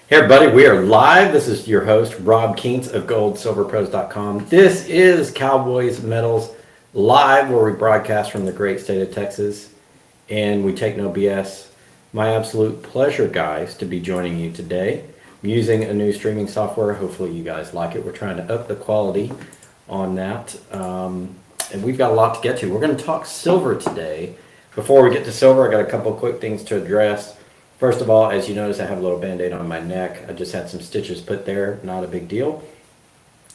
Hey everybody, we are live. This is your host, Rob Keens of 𝙂𝙊𝙇𝙑𝙀𝙍. This is Cowboy Metals live, where we broadcast from the great state of Texas, and we take no BS. My absolute pleasure, guys, to be joining you today. I'm using a new streaming software. Hopefully you guys like it. We're trying to up the quality on that, and we've got a lot to get to. We're going to talk silver today. Before we get to silver, I got a couple of quick things to address. First of all, as you notice, I have a little band-aid on my neck. I just had some stitches put there, not a big deal.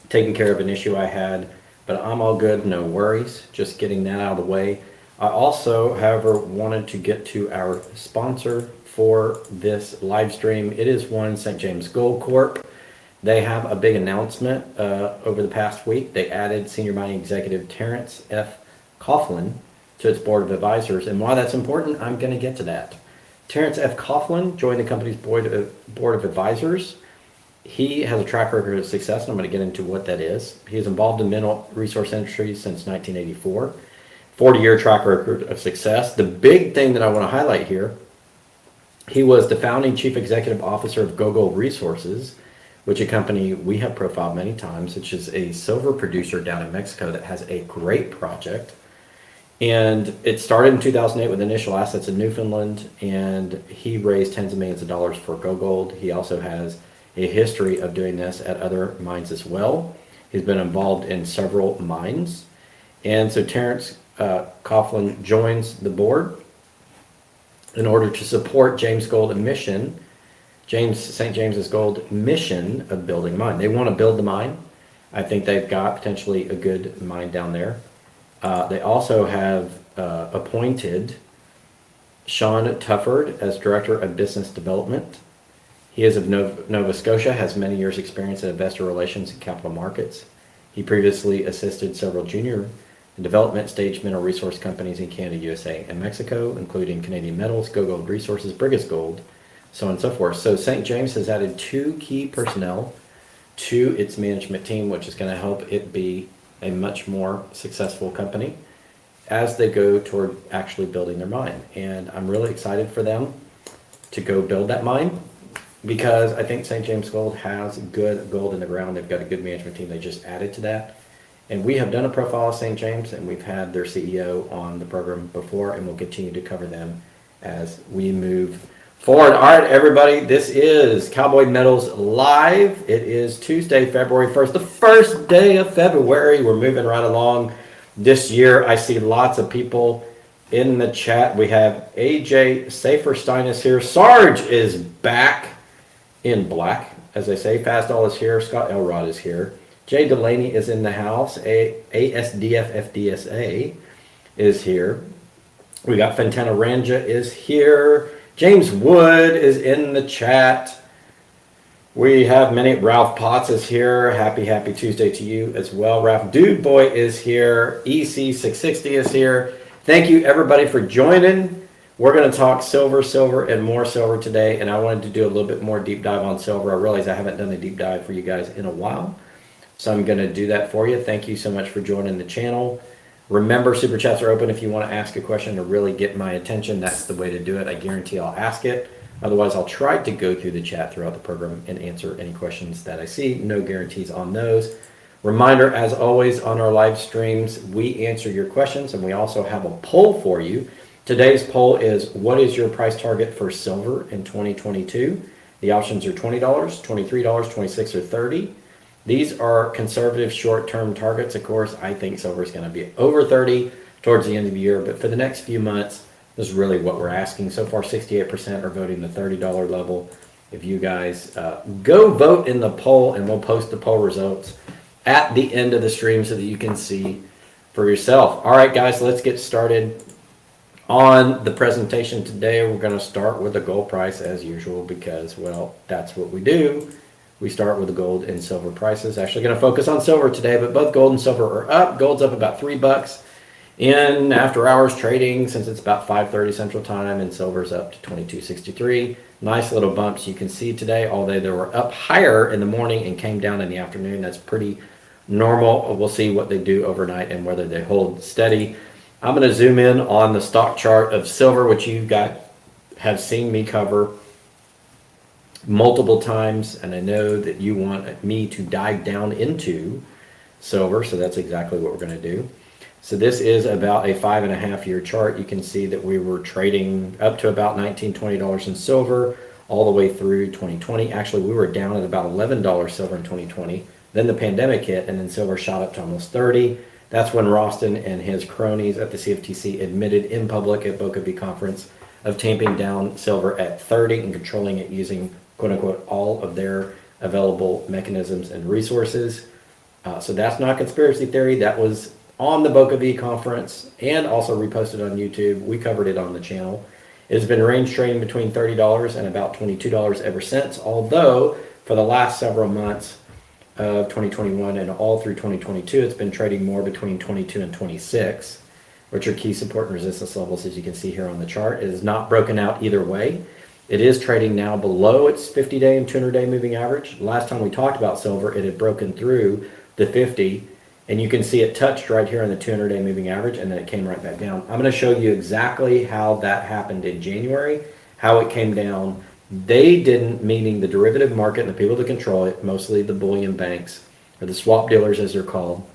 Taking care of an issue I had, but I'm all good, no worries. Just getting that out of the way. I also, however, wanted to get to our sponsor for this live stream. It is 𝙂𝙊𝙇𝙑𝙀𝙍 Corp. They have a big announcement over the past week. They added Senior Mining Executive Terrence F. Coughlin to its board of advisors, and why that's important, I'm going to get to that. Terrence F. Coughlin joined the company's board of advisors. He has a track record of success, and I'm going to get into what that is. He is involved in mineral resource industry since 1984. 40-year track record of success. The big thing that I want to highlight here, he was the founding chief executive officer of 𝙂𝙊𝙇𝙍 Resources, which is a company we have profiled many times, which is a silver producer down in Mexico that has a great project. And it started in 2008 with initial assets in Newfoundland, and he raised tens of millions of dollars for 𝙂𝙊𝙇. He also has a history of doing this at other mines as well. He's been involved in several mines. And so Terrence Coughlin joins the board in order to support St. James's Gold mission of building a mine. They want to build the mine. I think they've got potentially a good mine down there. They also have appointed Sean Tufford as Director of Business Development. He is of Nova Scotia, has many years' experience in investor relations and capital markets. He previously assisted several junior and development stage mineral resource companies in Canada, USA, and Mexico, including Canadian Metals, 𝙂𝙂𝙇 Resources, Brigus Gold, so on and so forth. So St. James has added 2 key personnel to its management team, which is going to help it be a much more successful company as they go toward actually building their mine. And I'm really excited for them to go build that mine, because I think St. James Gold has good gold in the ground. They've got a good management team. They just added to that. And we have done a profile of St. James, and we've had their CEO on the program before, and we'll continue to cover them as we move forward. All right, everybody, this is Cowboy Metals Live. It is Tuesday, February 1st, the first day of February. We're moving right along this year. I see lots of people in the chat. We have AJ Saferstein is here. Sarge is back in black, as I say. Fastall is here. Scott Elrod is here. Jay Delaney is in the house. ASDFFDSA is here. We got Fentana Ranja is here. James Wood is in the chat. We have many. Ralph Potts is here. Happy Tuesday to you as well. Ralph Dude Boy is here. EC660 is here. Thank you everybody for joining. We're going to talk silver, and more silver today. And I wanted to do a little bit more deep dive on silver. I realize I haven't done a deep dive for you guys in a while, so I'm going to do that for you. Thank you so much for joining the channel. Remember, super chats are open if you want to ask a question to really get my attention. That's the way to do it. I guarantee I'll ask it. Otherwise, I'll try to go through the chat throughout the program and answer any questions that I see. No guarantees on those. Reminder, as always, on our live streams, we answer your questions, and we also have a poll for you. Today's poll is, what is your price target for silver in 2022? The options are $20, $23, $26, or $30. These are conservative short-term targets. Of course, I think silver is going to be over 30 towards the end of the year, but for the next few months, this is really what we're asking. So far, 68% are voting the $30 level. If you guys go vote in the poll, and we'll post the poll results at the end of the stream so that you can see for yourself. All right, guys, let's get started on the presentation today. We're going to start with the gold price as usual, because, well, that's what we do. We start with the gold and silver prices. Actually going to focus on silver today, but both gold and silver are up. Gold's up about $3 in after hours trading, since it's about 5:30 Central Time, and silver's up to 22.63. Nice little bumps you can see today, although they were up higher in the morning and came down in the afternoon. That's pretty normal. We'll see what they do overnight and whether they hold steady. I'm going to zoom in on the stock chart of silver, which you have seen me cover multiple times, and I know that you want me to dive down into silver, so that's exactly what we're going to do. So this is about a 5.5-year chart. You can see that we were trading up to about $19, $20 in silver all the way through 2020. Actually, we were down at about $11 silver in 2020. Then the pandemic hit, and then silver shot up to almost 30. That's when Ralston and his cronies at the CFTC admitted in public at 𝙂𝙊𝙇𝙑𝙀 conference of tamping down silver at 30 and controlling it using, quote unquote, all of their available mechanisms and resources. So that's not conspiracy theory. That was on the 𝙂𝙊𝙇𝙑 conference and also reposted on YouTube. We covered it on the channel. It has been range trading between $30 and about $22 ever since, although for the last several months of 2021 and all through 2022, it's been trading more between 22 and 26, which are key support and resistance levels, as you can see here on the chart. It is not broken out either way. It is trading now below its 50-day and 200-day moving average. Last time we talked about silver, it had broken through the 50, and you can see it touched right here on the 200-day moving average, and then it came right back down. I'm going to show you exactly how that happened in January, how it came down. They didn't, meaning the derivative market and the people that control it, mostly the bullion banks, or the swap dealers as they're called.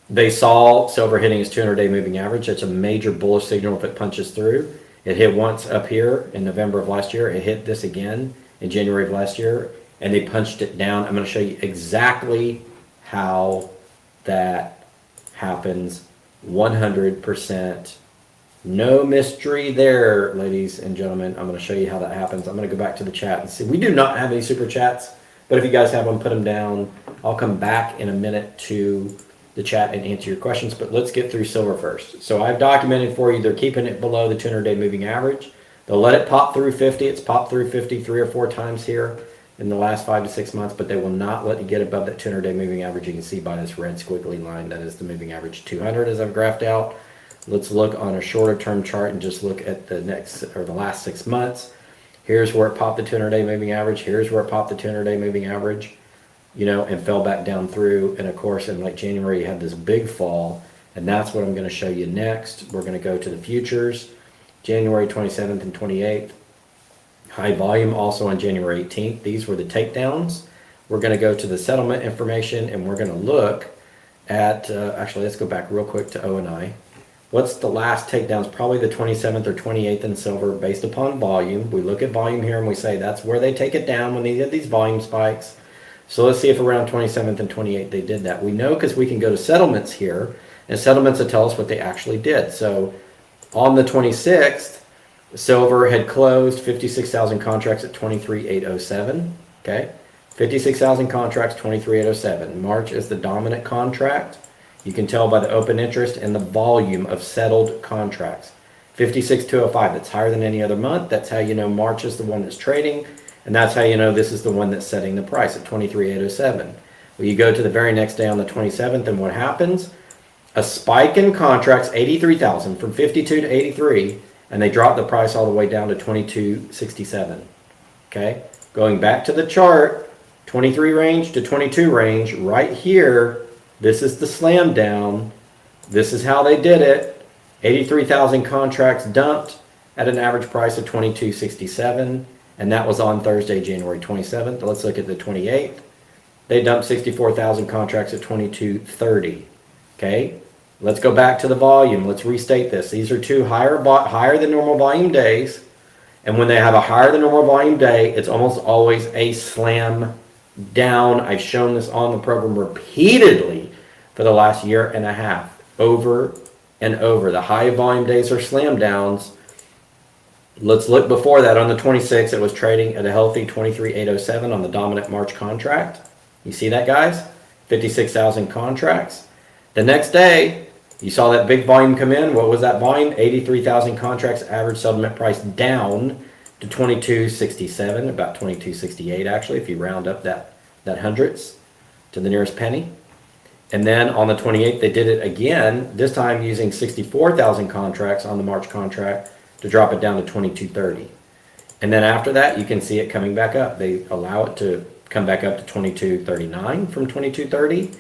They saw silver hitting its 200-day moving average. That's a major bullish signal if it punches through. It hit once up here in November of last year. It hit this again in January of last year, and they punched it down. I'm going to show you exactly how that happens. 100%. No mystery there, ladies and gentlemen. I'm going to show you how that happens. I'm going to go back to the chat and see. We do not have any super chats, but if you guys have them, put them down. I'll come back in a minute to the chat and answer your questions, but let's get through silver first. So I've documented for you, they're keeping it below the 200-day moving average. They'll let it pop through 50. It's popped through 50 3 or 4 times here in the last 5 to 6 months, but they will not let you get above that 200-day moving average. You can see by this red squiggly line, that is the moving average 200 as I've graphed out. Let's look on a shorter term chart and just look at the next, or the last 6 months. Here's where it popped the 200-day moving average. Here's where it popped the 200-day moving average, you know, and fell back down through. And of course, in like January, you had this big fall, and that's what I'm going to show you next. We're going to go to the futures, January 27th and 28th. High volume also on January 18th. These were the takedowns. We're going to go to the settlement information, and we're going to look at, actually, let's go back real quick to O&I. What's the last takedowns? Probably the 27th or 28th in silver based upon volume. We look at volume here and we say that's where they take it down when they get these volume spikes. So let's see if around 27th and 28th they did that. We know because we can go to settlements here, and settlements will tell us what they actually did. So on the 26th, silver had closed 56,000 contracts at 23,807. Okay, 56,000 contracts, 23,807. March is the dominant contract. You can tell by the open interest and the volume of settled contracts. 56,205, that's higher than any other month. That's how you know March is the one that's trading, and that's how you know this is the one that's setting the price at 23,807. Well, you go to the very next day on the 27th, and what happens? A spike in contracts, 83,000, from 52 to 83, and they drop the price all the way down to 2267. Okay, going back to the chart, 23 range to 22 range, right here. This is the slam down. This is how they did it. 83,000 contracts dumped at an average price of 2267, and that was on Thursday, January 27th. Let's look at the 28th. They dumped 64,000 contracts at 2230. Okay, let's go back to the volume. Let's restate this. These are two higher than normal volume days, and when they have a higher than normal volume day, it's almost always a slam down. I've shown this on the program repeatedly for the last year and a half, over and over. The high volume days are slam downs. Let's look before that. On the 26th, it was trading at a healthy 23,807 on the dominant March contract. You see that, guys? 56,000 contracts. The next day, you saw that big volume come in. What was that volume? 83,000 contracts, average settlement price down to 2267, about 2268 actually, if you round up that hundredths to the nearest penny. And then on the 28th, they did it again, this time using 64,000 contracts on the March contract to drop it down to 2230. And then after that, you can see it coming back up. They allow it to come back up to 2239 from 2230.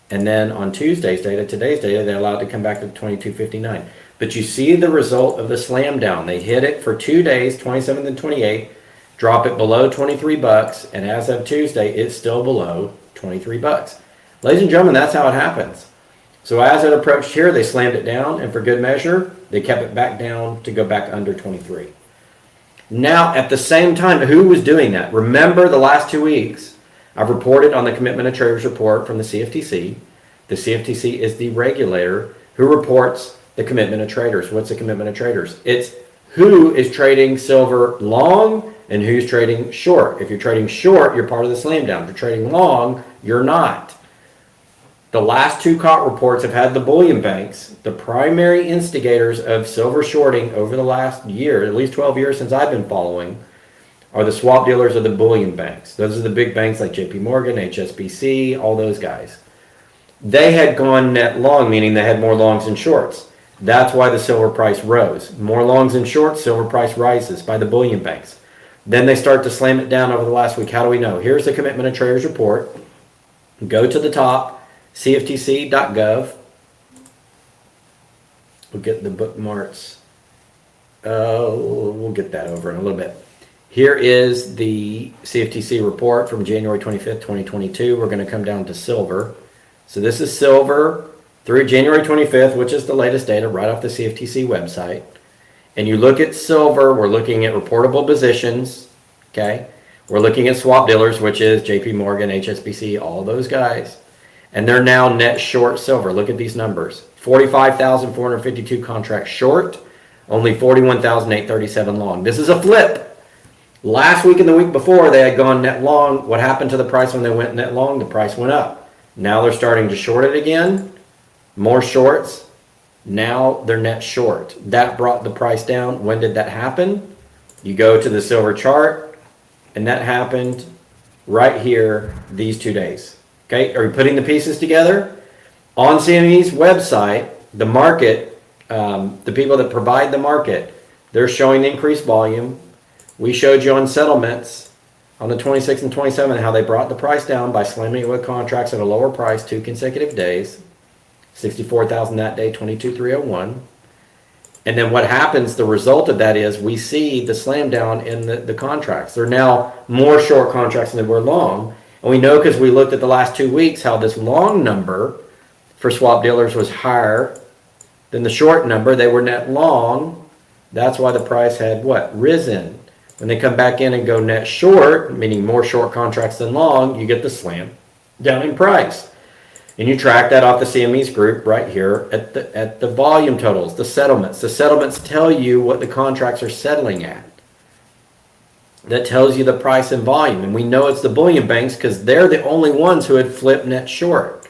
And then on Tuesday's data, today's data, they allow it to come back to 2259. But you see the result of the slam down. They hit it for 2 days, 27th and 28th, drop it below 23 bucks, and as of Tuesday, it's still below 23 bucks. Ladies and gentlemen, that's how it happens. So as it approached here, they slammed it down, and for good measure, they kept it back down to go back under 23. Now, at the same time, who was doing that? Remember the last 2 weeks, I've reported on the Commitment of Traders report from the CFTC. The CFTC is the regulator who reports the commitment of traders. What's the commitment of traders? It's who is trading silver long and who's trading short. If you're trading short, you're part of the slam down. If you're trading long, you're not. The last 2 COT reports have had the bullion banks, the primary instigators of silver shorting over the last year, at least 12 years since I've been following, are the swap dealers of the bullion banks. Those are the big banks like JP Morgan, HSBC, all those guys. They had gone net long, meaning they had more longs and shorts. That's why the silver price rose. More longs and shorts, silver price rises by the bullion banks. Then they start to slam it down over the last week. How do we know? Here's the Commitment of Traders report. Go to the top, cftc.gov. We'll get the bookmarks. We'll get that over in a little bit. Here is the CFTC report from January 25th, 2022. We're going to come down to silver. So this is silver through January 25th, which is the latest data right off the CFTC website. And you look at silver, we're looking at reportable positions, okay? We're looking at swap dealers, which is JP Morgan, HSBC, all those guys. And they're now net short silver. Look at these numbers. 45,452 contracts short, only 41,837 long. This is a flip. Last week and the week before, they had gone net long. What happened to the price when they went net long? The price went up. Now they're starting to short it again. More shorts. Now they're net short. That brought the price down. When did that happen? You go to the silver chart, and that happened right here these 2 days. Okay, are you putting the pieces together? On CME's website, the market, the people that provide the market, they're showing increased volume. We showed you on settlements on the 26th and 27th how they brought the price down by slamming it with contracts at a lower price 2 consecutive days. 64,000 that day, 22,301. And then what happens, the result of that is we see the slam down in the contracts. They're now more short contracts than they were long. And we know because we looked at the last 2 weeks how this long number for swap dealers was higher than the short number. They were net long. That's why the price had what? Risen. When they come back in and go net short, meaning more short contracts than long, you get the slam down in price. And you track that off the CME's group right here at the volume totals, the settlements. The settlements tell you what the contracts are settling at. That tells you the price and volume. And we know it's the bullion banks because they're the only ones who had flipped net short.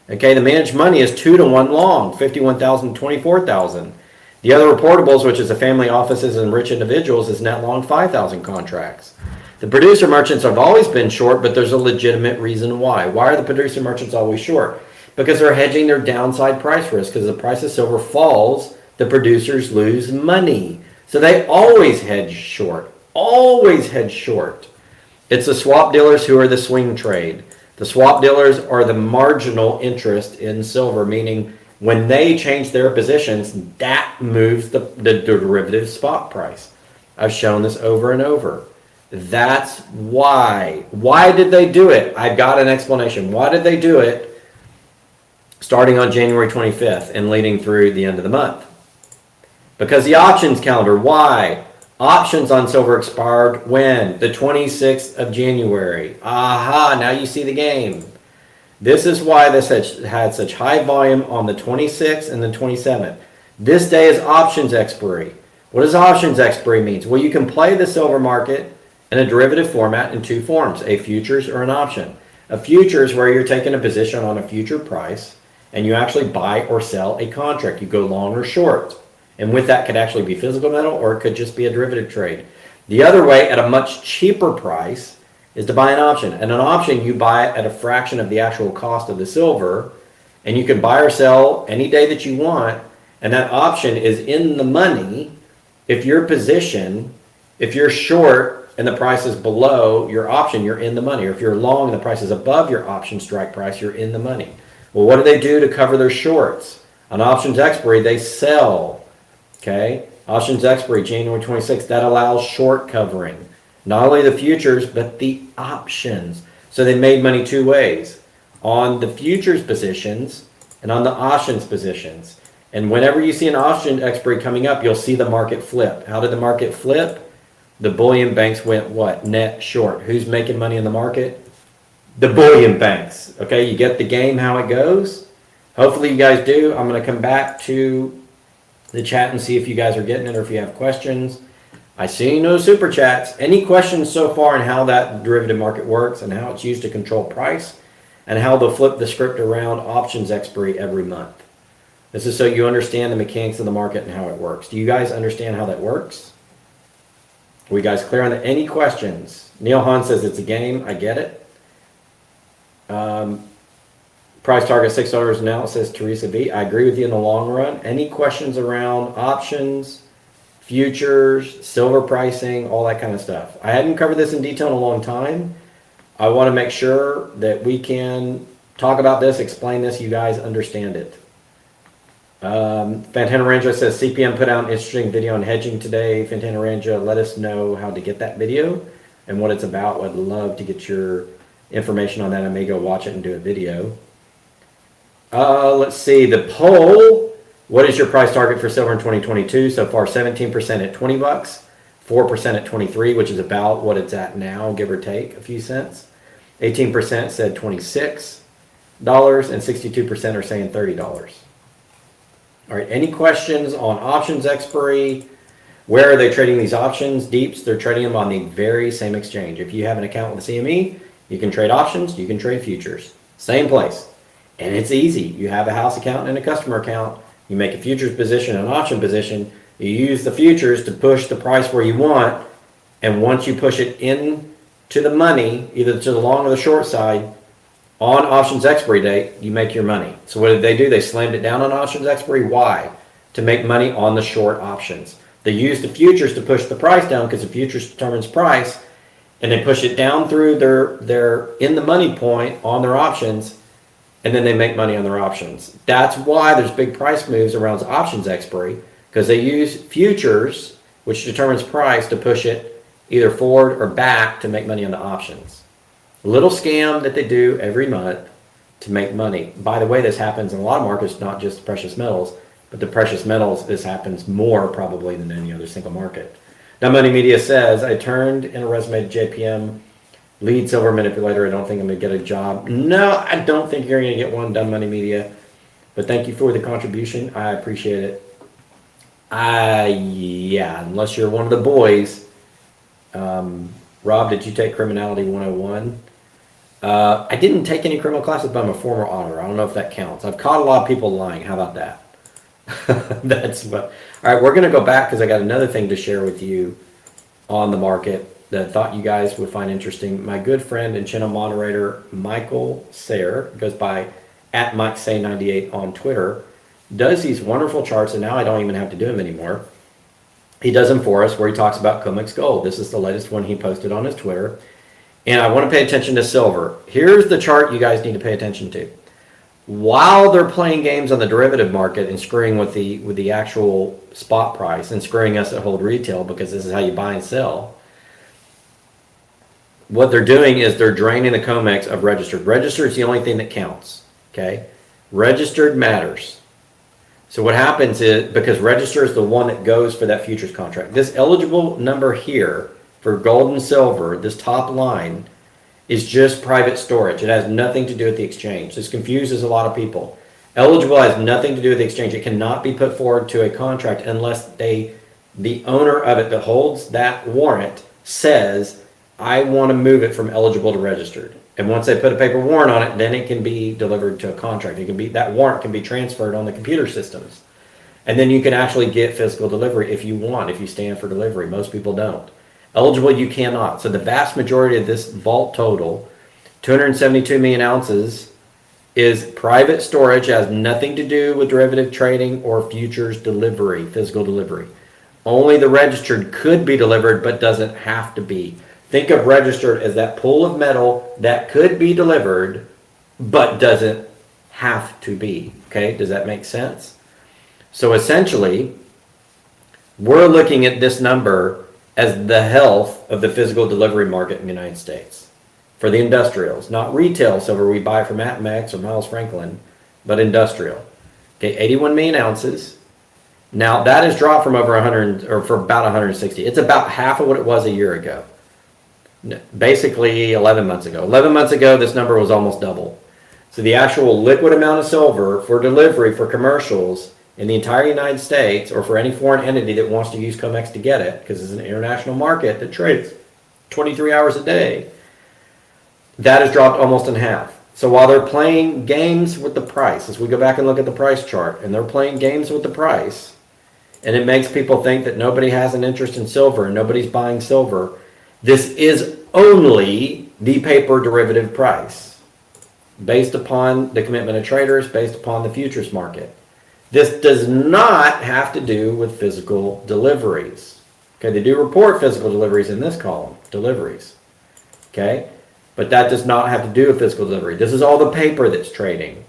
Okay, the managed money is 2 to 1 long, 51,000, 24,000. The other reportables, which is the family offices and rich individuals, is net long 5,000 contracts. The producer merchants have always been short, but there's a legitimate reason why. Why are the producer merchants always short? Because they're hedging their downside price risk. Because the price of silver falls, the producers lose money. So they always hedge short. Always hedge short. It's the swap dealers who are the swing trade. The swap dealers are the marginal interest in silver, meaning when they change their positions, that moves the derivative spot price. I've shown this over and over. That's why. Why did they do it? I've got an explanation. Why did they do it starting on January 25th and leading through the end of the month? Because the options calendar. Why? Options on silver expired when? The 26th of January. Aha, now you see the game. This is why this had such high volume on the 26th and the 27th. This day is options expiry. What does options expiry mean? Well, you can play the silver market in a derivative format in 2 forms, a futures or an option. A future is where you're taking a position on a future price and you actually buy or sell a contract. You go long or short. And with that could actually be physical metal or it could just be a derivative trade. The other way, at a much cheaper price, is to buy an option. And an option, you buy it at a fraction of the actual cost of the silver, and you can buy or sell any day that you want, and that option is in the money if your position, if you're short and the price is below your option, you're in the money. Or if you're long and the price is above your option strike price, you're in the money. Well, what do they do to cover their shorts? On options expiry, they sell. Okay? Options expiry, January 26th, that allows short covering. Not only the futures, but the options. So they made money two ways, on the futures positions and on the options positions. And whenever you see an option expiry coming up, you'll see the market flip. How did the market flip? The bullion banks went what? Net short. Who's making money in the market? The bullion banks. Okay, you get the game, how it goes? Hopefully you guys do. I'm going to come back to the chat and see if you guys are getting it or if you have questions. I see no super chats. Any questions so far on how that derivative market works and how it's used to control price and how they'll flip the script around options expiry every month? This is so you understand the mechanics of the market and how it works. Do you guys understand how that works? Are we guys clear on that? Any questions? Neil Hahn says it's a game. I get it. Price target $6 now, says Teresa V. I agree with you in the long run. Any questions around options, futures, silver pricing, all that kind of stuff? I hadn't covered this in detail in a long time. I want to make sure that we can talk about this, explain this, you guys understand it. Fantana Ranja says CPM put out an interesting video on hedging today. Fantana Ranja, let us know how to get that video and what it's about. I'd love to get your information on that. I may go watch it and do a video. Let's see, the poll. What is your price target for silver in 2022? So far, 17% at 20 bucks, 4% at 23, which is about what it's at now, give or take a few cents. 18% said $26, and 62% are saying $30. All right, any questions on options expiry? Where are they trading these options? Deeps, they're trading them on the very same exchange. If you have an account with the CME, you can trade options, you can trade futures. Same place. And it's easy. You have a house account and a customer account. You make a futures position and an option position. You use the futures to push the price where you want. And once you push it in to the money, either to the long or the short side, on options expiry date, you make your money. So what did they do? They slammed it down on options expiry. Why? To make money on the short options. They use the futures to push the price down because the futures determines price. And they push it down through their in the money point on their options. And then they make money on their options. That's why there's big price moves around options expiry, because they use futures, which determines price, to push it either forward or back to make money on the options. A little scam that they do every month to make money. By the way, this happens in a lot of markets, not just precious metals, but the precious metals, this happens more probably than any other single market. Now, Money Media says, I turned in a resume to JPM. Lead silver manipulator. I don't think I'm going to get a job. No, I don't think you're going to get one done, Money Media. But thank you for the contribution. I appreciate it. Yeah, unless you're one of the boys. Rob, did you take Criminality 101? I didn't take any criminal classes, but I'm a former auditor. I don't know if that counts. I've caught a lot of people lying. How about that? That's what. All right, we're going to go back because I got another thing to share with you on the market that I thought you guys would find interesting. My good friend and channel moderator, Michael Sayer, goes by at @MikeSay98 on Twitter, does these wonderful charts, and now I don't even have to do them anymore. He does them for us where he talks about Comex Gold. This is the latest one he posted on his Twitter. And I want to pay attention to silver. Here's the chart you guys need to pay attention to. While they're playing games on the derivative market and screwing with the actual spot price and screwing us at hold retail, because this is how you buy and sell, what they're doing is they're draining the Comex of registered. Registered is the only thing that counts, okay? Registered matters. So what happens is, because register is the one that goes for that futures contract, this eligible number here for gold and silver, this top line, is just private storage. It has nothing to do with the exchange. This confuses a lot of people. Eligible has nothing to do with the exchange. It cannot be put forward to a contract unless the owner of it that holds that warrant says, I want to move it from eligible to registered. And once they put a paper warrant on it, then it can be delivered to a contract. It can be, that warrant can be transferred on the computer systems. And then you can actually get physical delivery if you want, if you stand for delivery. Most people don't. Eligible, you cannot. So the vast majority of this vault total, 272 million ounces, is private storage, has nothing to do with derivative trading or futures delivery, physical delivery. Only the registered could be delivered, but doesn't have to be. Think of registered as that pool of metal that could be delivered, but doesn't have to be. Okay, does that make sense? So essentially, we're looking at this number as the health of the physical delivery market in the United States. For the industrials, not retail silver we buy from APMEX or Miles Franklin, but industrial. Okay, 81 million ounces. Now that has dropped from over 100, or for about 160. It's about half of what it was a year ago. Basically 11 months ago. 11 months ago, this number was almost double. So the actual liquid amount of silver for delivery for commercials in the entire United States, or for any foreign entity that wants to use Comex to get it, because it's an international market that trades 23 hours a day, that has dropped almost in half. So while they're playing games with the price, as we go back and look at the price chart, and they're playing games with the price, and it makes people think that nobody has an interest in silver and nobody's buying silver, this is only the paper derivative price, based upon the commitment of traders, based upon the futures market. This does not have to do with physical deliveries. Okay, they do report physical deliveries in this column, deliveries. Okay, but that does not have to do with physical delivery. This is all the paper that's trading.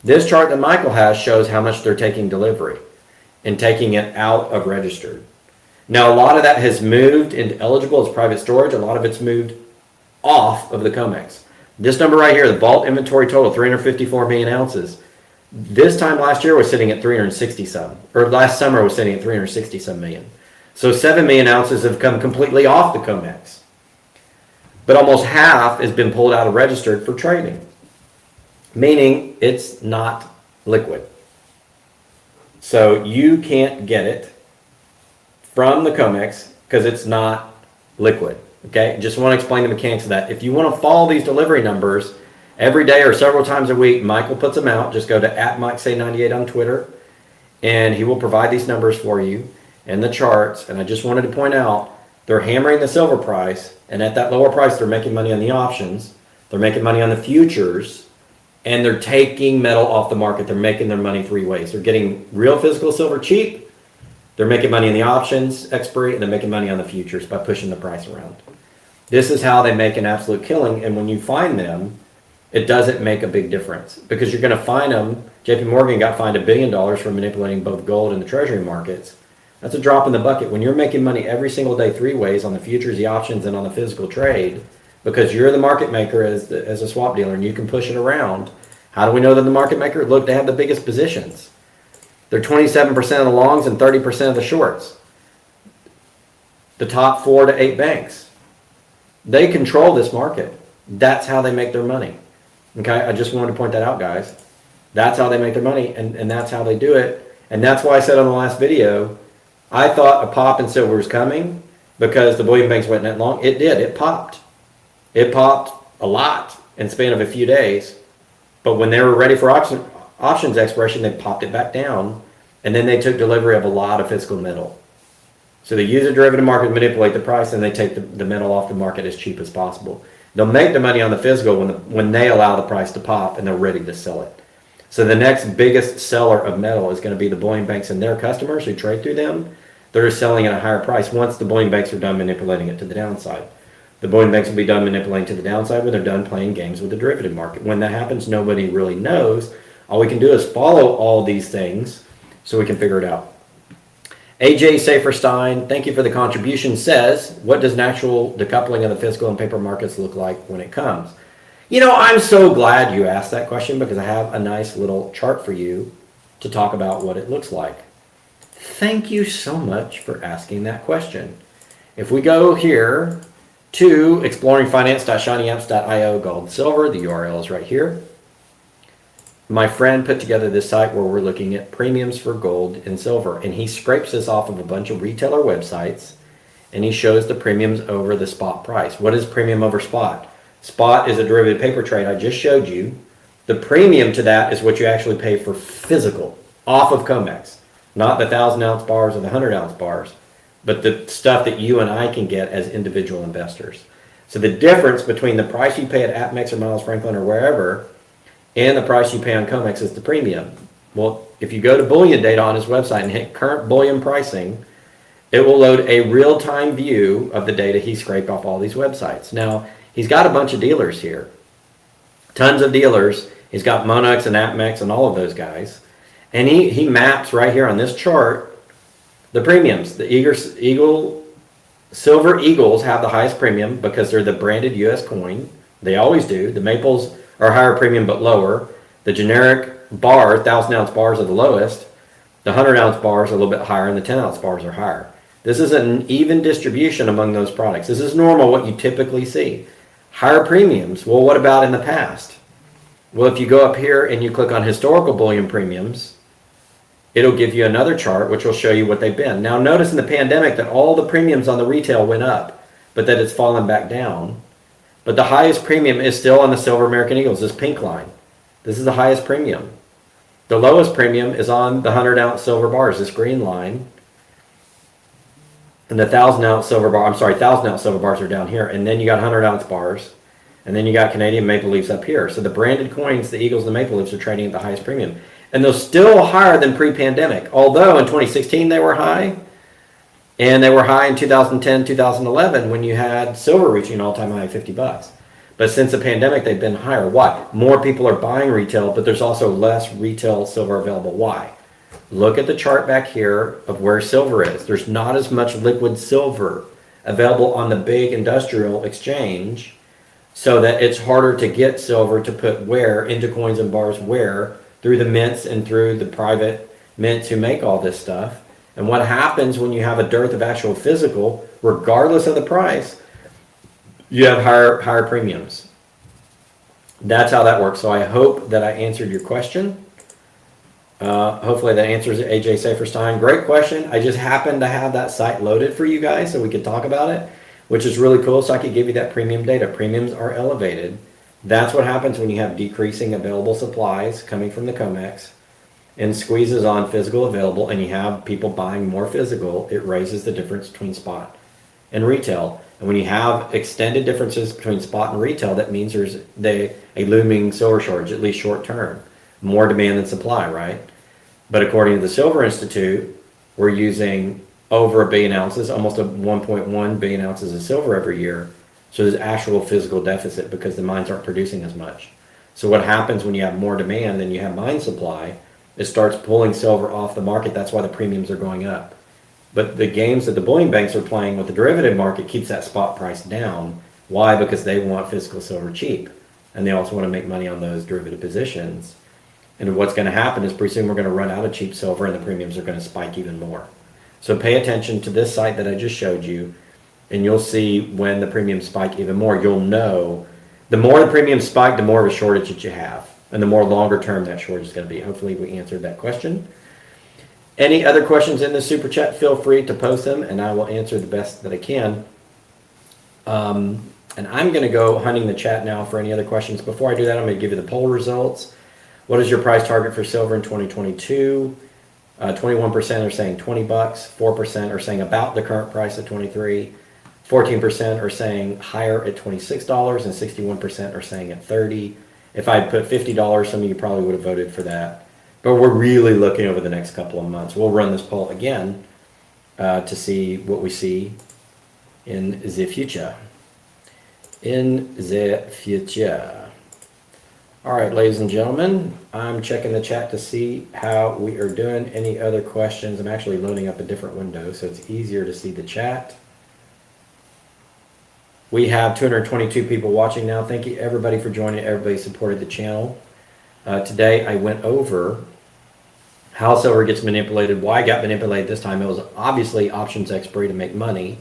This chart that Michael has shows how much they're taking delivery and taking it out of registered. Now, a lot of that has moved into eligible as private storage. A lot of it's moved off of the Comex. This number right here, the vault inventory total, 354 million ounces. This time last year was sitting at 367, or last summer was sitting at 367 million. So 7 million ounces have come completely off the Comex. But almost half has been pulled out of registered for trading, meaning it's not liquid. So you can't get it from the Comex because it's not liquid. Okay, just want to explain the mechanics of that. If you want to follow these delivery numbers every day or several times a week, Michael puts them out. Just go to @MikeSay98 on Twitter, and he will provide these numbers for you and the charts. And I just wanted to point out, they're hammering the silver price, and at that lower price, they're making money on the options, they're making money on the futures, and they're taking metal off the market. They're making their money three ways. They're getting real physical silver cheap, they're making money in the options expiry, and they're making money on the futures by pushing the price around. This is how they make an absolute killing, and when you find them, it doesn't make a big difference, because you're going to find them. JP Morgan got fined $1 billion for manipulating both gold and the treasury markets. That's a drop in the bucket. When you're making money every single day three ways, on the futures, the options, and on the physical trade, because you're the market maker as a swap dealer, and you can push it around. How do we know that the market maker? Look, they have the biggest positions. They're 27% of the longs and 30% of the shorts. The top 4 to 8 banks. They control this market. That's how they make their money. Okay, I just wanted to point that out, guys. That's how they make their money, and that's how they do it. And that's why I said on the last video, I thought a pop in silver was coming because the bullion banks went that long. It did. It popped. It popped a lot in the span of a few days. But when they were ready for options expiration, they popped it back down, and then they took delivery of a lot of physical metal. So they use the derivative market to manipulate the price, and they take the metal off the market as cheap as possible. They'll make the money on the physical when they allow the price to pop and they're ready to sell it. So the next biggest seller of metal is going to be the bullion banks and their customers who trade through them. They're selling at a higher price once the bullion banks are done manipulating it to the downside. The bullion banks will be done manipulating to the downside when they're done playing games with the derivative market. When that happens, nobody really knows. All we can do is follow all these things so we can figure it out. AJ Saferstein, thank you for the contribution, says, what does natural decoupling of the physical and paper markets look like when it comes? You know, I'm so glad you asked that question, because I have a nice little chart for you to talk about what it looks like. Thank you so much for asking that question. If we go here to exploringfinance.shinyapps.io gold silver, the URL is right here. My friend put together this site where we're looking at premiums for gold and silver, and he scrapes this off of a bunch of retailer websites, and he shows the premiums over the spot price. What is premium over spot? Spot is a derivative paper trade I just showed you. The premium to that is what you actually pay for physical off of Comex, not the 1,000-ounce bars or the 100-ounce bars, but the stuff that you and I can get as individual investors. So the difference between the price you pay at APMEX or Miles Franklin or wherever and the price you pay on Comex is the premium. Well, if you go to bullion data on his website and hit current bullion pricing, it will load a real-time view of the data he scraped off all these websites. Now, he's got a bunch of dealers here, tons of dealers. He's got Monex and APMEX and all of those guys. And he maps right here on this chart the premiums, the Silver Eagles have the highest premium because they're the branded US coin. They always do. The maples are higher premium but lower. The generic bar, 1,000-ounce bars are the lowest. The 100-ounce bars are a little bit higher, and the 10-ounce bars are higher. This is an even distribution among those products. This is normal, what you typically see. Higher premiums. Well, what about in the past? Well, if you go up here and you click on historical bullion premiums, it'll give you another chart which will show you what they've been. Now notice in the pandemic that all the premiums on the retail went up, but that it's fallen back down. But the highest premium is still on the Silver American Eagles, this pink line. This is the highest premium. The lowest premium is on the 100-ounce silver bars, this green line. And the 1,000-ounce silver bar, 1,000-ounce silver bars are down here. And then you got 100-ounce bars. And then you got Canadian Maple Leafs up here. So the branded coins, the Eagles and the Maple Leafs, are trading at the highest premium. And they're still higher than pre-pandemic. Although in 2016 they were high. And they were high in 2010, 2011 when you had silver reaching an all-time high of $50. But since the pandemic, they've been higher. Why? More people are buying retail, but there's also less retail silver available. Why? Look at the chart back here of where silver is. There's not as much liquid silver available on the big industrial exchange, so that it's harder to get silver to put where into coins and bars where through the mints and through the private mints who make all this stuff. And what happens when you have a dearth of actual physical, regardless of the price, you have higher premiums. That's how that works. So I hope that I answered your question. Hopefully that answers it, AJ Saferstein. Great question. I just happened to have that site loaded for you guys so we could talk about it, which is really cool. So I could give you that premium data. Premiums are elevated. That's what happens when you have decreasing available supplies coming from the COMEX and squeezes on physical available, and you have people buying more physical. It raises the difference between spot and retail. And when you have extended differences between spot and retail, that means there's a looming silver shortage, at least short term. More demand than supply, right? But according to the Silver Institute, we're using over 1 billion ounces, almost 1.1 billion ounces of silver every year. So there's actual physical deficit because the mines aren't producing as much. So what happens when you have more demand than you have mine supply, it starts pulling silver off the market. That's why the premiums are going up. But the games that the bullion banks are playing with the derivative market keeps that spot price down. Why? Because they want physical silver cheap. And they also want to make money on those derivative positions. And what's going to happen is pretty soon we're going to run out of cheap silver and the premiums are going to spike even more. So pay attention to this site that I just showed you, and you'll see when the premiums spike even more. You'll know the more the premiums spike, the more of a shortage that you have, and the more longer term that shortage is going to be. Hopefully we answered that question. Any other questions in the super chat, feel free to post them and I will answer the best that I can. And I'm going to go hunting the chat now for any other questions. Before I do that, I'm going to give you the poll results. What is your price target for silver in 2022? 21% are saying 20 bucks, 4% are saying about the current price of 23, 14% are saying higher at $26, and 61% are saying at 30. If I put $50, some of you probably would have voted for that. But we're really looking over the next couple of months. We'll run this poll again to see what we see in the future. In the future. All right, ladies and gentlemen, I'm checking the chat to see how we are doing. Any other questions? I'm actually loading up a different window so it's easier to see the chat. We have 222 people watching now. Thank you everybody for joining. Everybody supported the channel. Today I went over how silver gets manipulated, why it got manipulated this time. It was obviously options expiry to make money.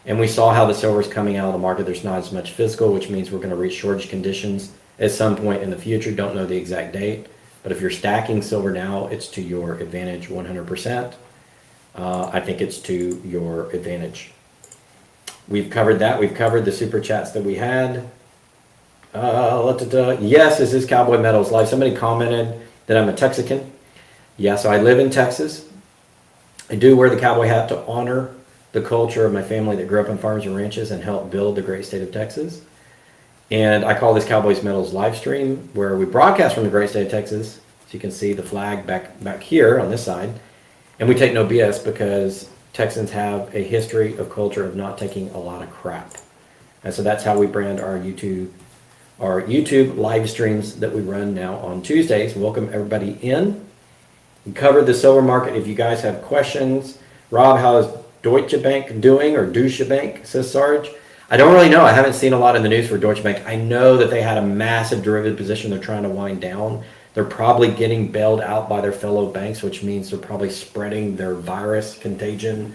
And we saw how the silver is coming out of the market. There's not as much physical, which means we're going to reach shortage conditions at some point in the future. Don't know the exact date. But if you're stacking silver now, it's to your advantage 100%. I think it's to your advantage. We've covered that. We've covered the super chats that we had. Yes, this is Cowboy Metals Live. Somebody commented that I'm a Texican. Yeah, so I live in Texas. I do wear the cowboy hat to honor the culture of my family that grew up on farms and ranches and helped build the great state of Texas. And I call this Cowboy Metals live stream, where we broadcast from the great state of Texas. So you can see the flag back here on this side. And we take no BS because Texans have a history of culture of not taking a lot of crap. And so that's how we brand our YouTube live streams that we run now on Tuesdays. Welcome everybody in. We covered the silver market. If you guys have questions, Rob, how is Deutsche Bank doing, or Deutsche Bank, says Sarge? I don't really know. I haven't seen a lot in the news for Deutsche Bank. I know that they had a massive derivative position they're trying to wind down. They're probably getting bailed out by their fellow banks, which means they're probably spreading their virus contagion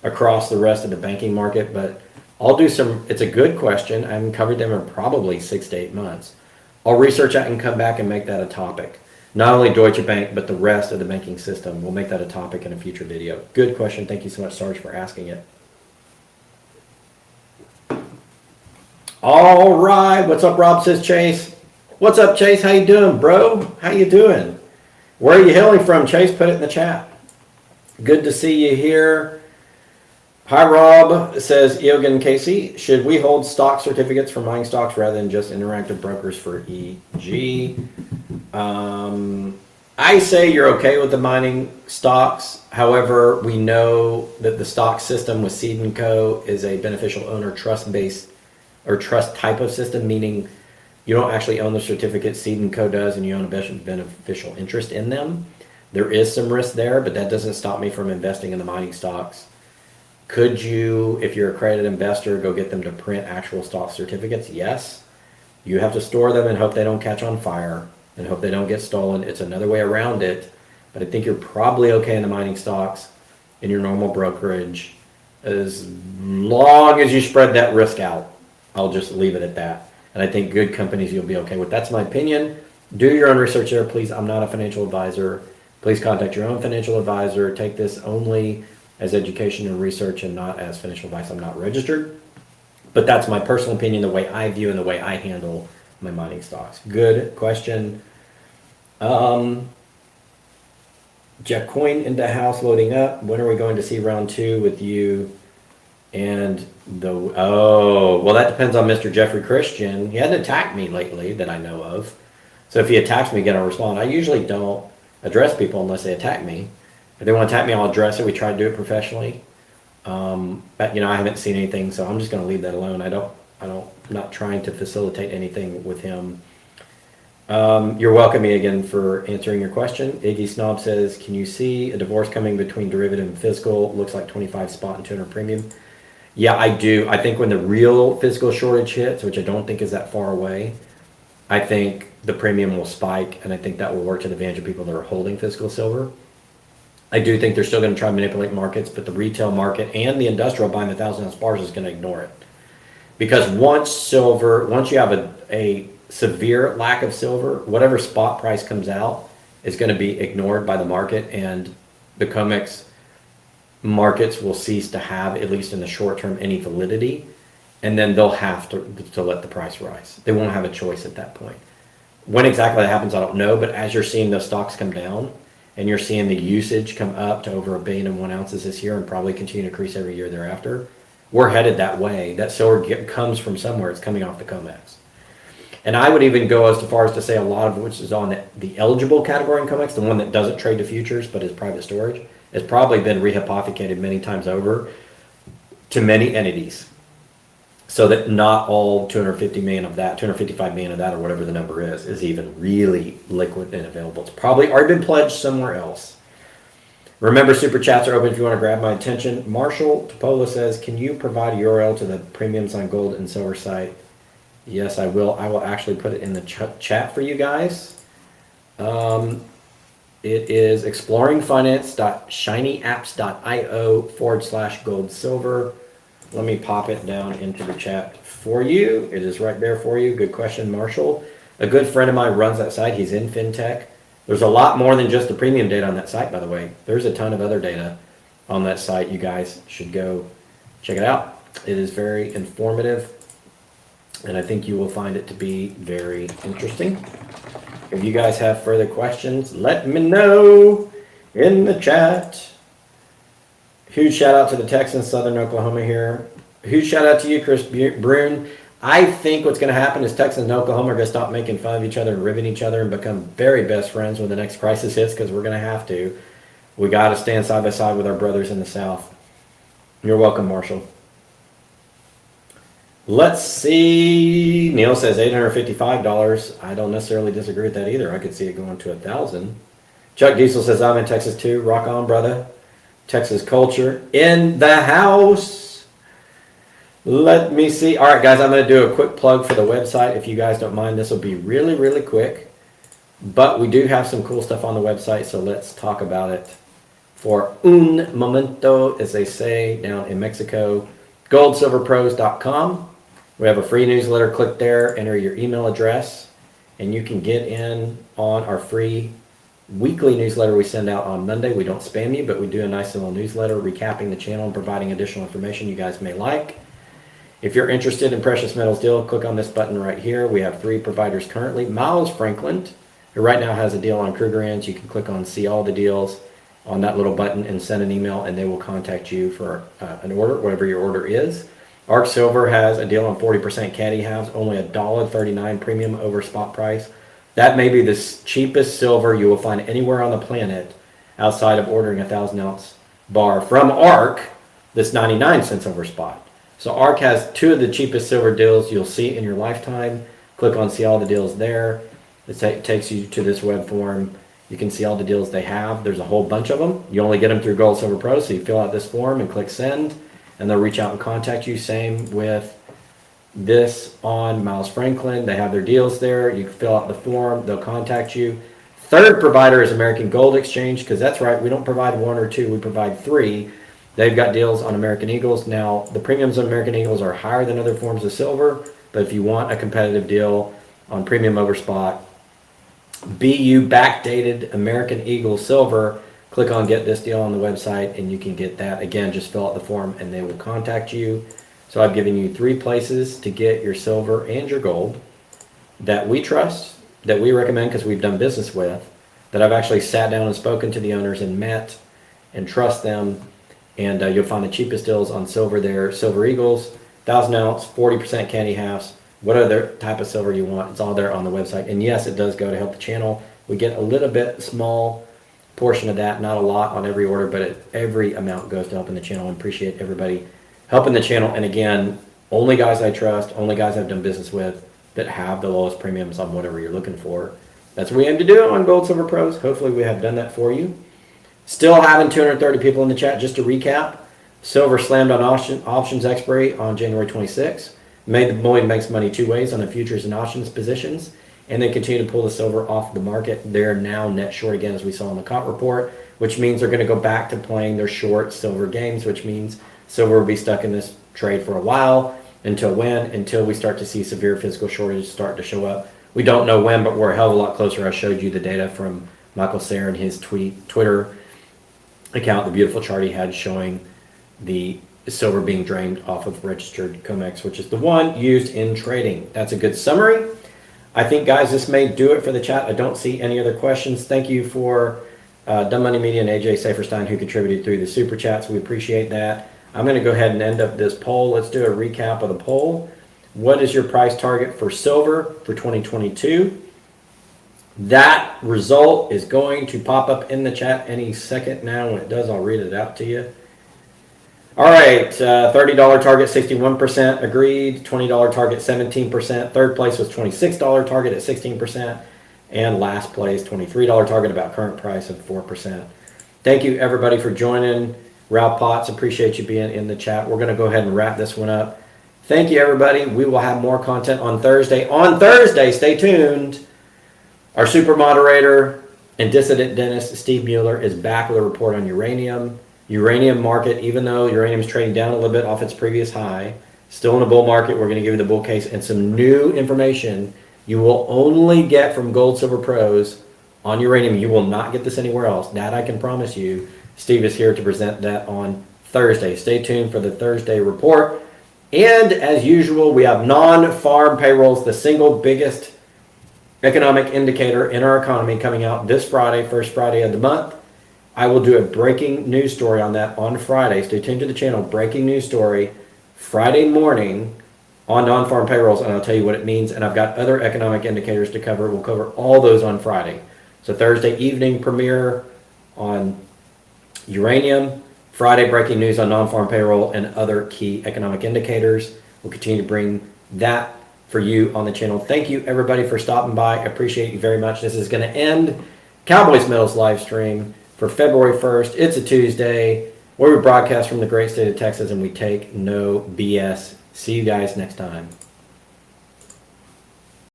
across the rest of the banking market. But I'll do some, it's a good question. I haven't covered them in probably 6 to 8 months. I'll research that and come back and make that a topic. Not only Deutsche Bank, but the rest of the banking system. We'll make that a topic in a future video. Good question. Thank you so much, Sarge, for asking it. All right. What's up, Rob, says Chase. What's up, Chase? How you doing, bro? How you doing? Where are you hailing from, Chase? Put it in the chat. Good to see you here. Hi, Rob, says 𝙎𝙊𝙇𝙑𝙬. Should we hold stock certificates for mining stocks rather than just interactive brokers for EG? I say you're okay with the mining stocks. However, we know that the stock system with 𝙂𝙊𝙇𝘶 is a beneficial owner trust-based or trust type of system, meaning you don't actually own the certificate, 𝙂𝙊𝙇𝘶 does, and you own a beneficial interest in them. There is some risk there, but that doesn't stop me from investing in the mining stocks. Could you, if you're a accredited investor, go get them to print actual stock certificates? Yes. You have to store them and hope they don't catch on fire and hope they don't get stolen. It's another way around it, but I think you're probably okay in the mining stocks in your normal brokerage as long as you spread that risk out. I'll just leave it at that. And I think good companies you'll be okay with. That's my opinion. Do your own research there, please. I'm not a financial advisor. Please contact your own financial advisor. Take this only as education and research and not as financial advice. I'm not registered. But that's my personal opinion, the way I view and the way I handle my mining stocks. Good question. Jack Coin in the house loading up. When are we going to see round 2 with you and the... Oh, well, that depends on Mr. Jeffrey Christian. He hasn't attacked me lately that I know of. So if he attacks me again, I'll respond. I usually don't address people unless they attack me. If they want to attack me, I'll address it. We try to do it professionally. But, you know, I haven't seen anything, so I'm just going to leave that alone. I'm not trying to facilitate anything with him. You're welcome again for answering your question. Iggy Snob says, can you see a divorce coming between derivative and physical? Looks like 25 spot and 200 premium. Yeah, I do. I think when the real physical shortage hits, which I don't think is that far away, I think the premium will spike, and I think that will work to the advantage of people that are holding physical silver. I do think they're still going to try to manipulate markets, but the retail market and the industrial buying the 1,000-ounce bars is going to ignore it. Because once you have a severe lack of silver, whatever spot price comes out is going to be ignored by the market, and the Comex markets will cease to have, at least in the short term, any validity, and then they'll have to let the price rise. They won't have a choice at that point. When exactly that happens, I don't know, but as you're seeing those stocks come down, and you're seeing the usage come up to over 1 billion and 1 ounces this year and probably continue to increase every year thereafter, we're headed that way. That silver comes from somewhere. It's coming off the Comex. And I would even go as far as to say a lot of which is on the eligible category in Comex, the one that doesn't trade the futures but is private storage, has probably been rehypothecated many times over to many entities. So that not all 250 million of that, 255 million of that, or whatever the number is even really liquid and available. It's probably already been pledged somewhere else. Remember, super chats are open if you want to grab my attention. Marshall Topola says, can you provide a URL to the premiums on gold and silver site? Yes, I will. I will actually put it in the chat for you guys. It is exploringfinance.shinyapps.io/gold silver. Let me pop it down into the chat for you. It is right there for you. Good question, Marshall. A good friend of mine runs that site. He's in fintech. There's a lot more than just the premium data on that site, by the way. There's a ton of other data on that site. You guys should go check it out. It is very informative, and I think you will find it to be very interesting. If you guys have further questions, let me know in the chat. Huge shout out to the Texans, Southern Oklahoma here. Huge shout out to you, Chris Brune. I think what's going to happen is Texans and Oklahoma are going to stop making fun of each other and ribbing each other and become very best friends when the next crisis hits, because we're going to have to. We got to stand side by side with our brothers in the South. You're welcome, Marshall. Let's see. Neil says $855. I don't necessarily disagree with that either. I could see it going to 1,000. Chuck Diesel says, I'm in Texas too. Rock on, brother. Texas culture in the house. Let me see. All right, guys, I'm going to do a quick plug for the website. If you guys don't mind, this will be really, really quick. But we do have some cool stuff on the website, so let's talk about it for un momento, as they say down in Mexico. goldsilverpros.com. We have a free newsletter. Click there, enter your email address, and you can get in on our free weekly newsletter we send out on Monday. We don't spam you, but we do a nice little newsletter recapping the channel and providing additional information you guys may like. If you're interested in precious metals deal, click on this button right here. We have 3 providers currently. Miles Franklin, who right now has a deal on Krugerrands. You can click on see all the deals on that little button and send an email, and they will contact you for an order, whatever your order is. 𝙃 Silver has a deal on 40% caddy halves, only $1.39 premium over spot price. That may be the cheapest silver you will find anywhere on the planet outside of ordering a 1,000-ounce bar from 𝙃 that's 99 cents over spot. So 𝙃 has 2 of the cheapest silver deals you'll see in your lifetime. Click on see all the deals there. It takes you to this web form. You can see all the deals they have. There's a whole bunch of them. You only get them through Gold Silver Pro, so you fill out this form and click send, and they'll reach out and contact you. Same with this on Miles Franklin. They have their deals there. You can fill out the form. They'll contact you. Third provider is American Gold Exchange, because that's right, we don't provide 1 or 2, we provide 3. They've got deals on American Eagles. Now, the premiums on American Eagles are higher than other forms of silver, but if you want a competitive deal on premium over spot, BU backdated American Eagle silver, click on get this deal on the website and you can get that. Again, just fill out the form and they will contact you. So I've given you 3 places to get your silver and your gold that we trust, that we recommend because we've done business with, that I've actually sat down and spoken to the owners and met and trust them. And you'll find the cheapest deals on silver there. Silver Eagles, 1,000 ounce, 40% candy halves, what other type of silver you want. It's all there on the website. And yes, it does go to help the channel. We get a little bit small portion of that, not a lot on every order, but every amount goes to helping the channel. I appreciate everybody helping the channel. And again, only guys I trust, only guys I've done business with that have the lowest premiums on whatever you're looking for. That's what we aim to do on Gold Silver Pros. Hopefully we have done that for you. Still having 230 people in the chat. Just to recap, silver slammed on options expiry on January 26th. Made the bullion banks money 2 ways on the futures and options positions, and they continue to pull the silver off the market. They're now net short again, as we saw in the COT report, which means they're going to go back to playing their short silver games, which means silver will be stuck in this trade for a while. Until when? Until we start to see severe physical shortages start to show up. We don't know when, but we're a hell of a lot closer. I showed you the data from Michael Sayer and his Twitter account, the beautiful chart he had showing the silver being drained off of registered Comex, which is the one used in trading. That's a good summary. I think, guys, this may do it for the chat. I don't see any other questions. Thank you for Dumb Money Media and AJ Saferstein, who contributed through the super chats. We appreciate that. I'm going to go ahead and end up this poll. Let's do a recap of the poll. What is your price target for silver for 2022? That result is going to pop up in the chat any second now. When it does, I'll read it out to you. All right, $30 target, 61% agreed. $20 target, 17%. Third place was $26 target at 16%. And last place, $23 target, about current price of 4%. Thank you, everybody, for joining. Ralph Potts, appreciate you being in the chat. We're going to go ahead and wrap this one up. Thank you, everybody. We will have more content on Thursday. On Thursday, stay tuned. Our super moderator and dissident dentist, Steve Mueller, is back with a report on uranium. Uranium market, even though uranium is trading down a little bit off its previous high, still in a bull market. We're going to give you the bull case and some new information you will only get from Gold Silver Pros on uranium. You will not get this anywhere else. That I can promise you. Steve is here to present that on Thursday. Stay tuned for the Thursday report. And as usual, we have non-farm payrolls, the single biggest economic indicator in our economy, coming out this Friday, first Friday of the month. I will do a breaking news story on that on Friday. Stay tuned to the channel. Breaking news story Friday morning on non-farm payrolls, and I'll tell you what it means. And I've got other economic indicators to cover. We'll cover all those on Friday. So Thursday evening premiere on uranium, Friday breaking news on non-farm payroll and other key economic indicators. We'll continue to bring that for you on the channel. Thank you, everybody, for stopping by. I appreciate you very much. This is going to end Cowboy Metals live stream for February 1st. It's a Tuesday. where we broadcast from the great state of Texas and we take no BS. See you guys next time.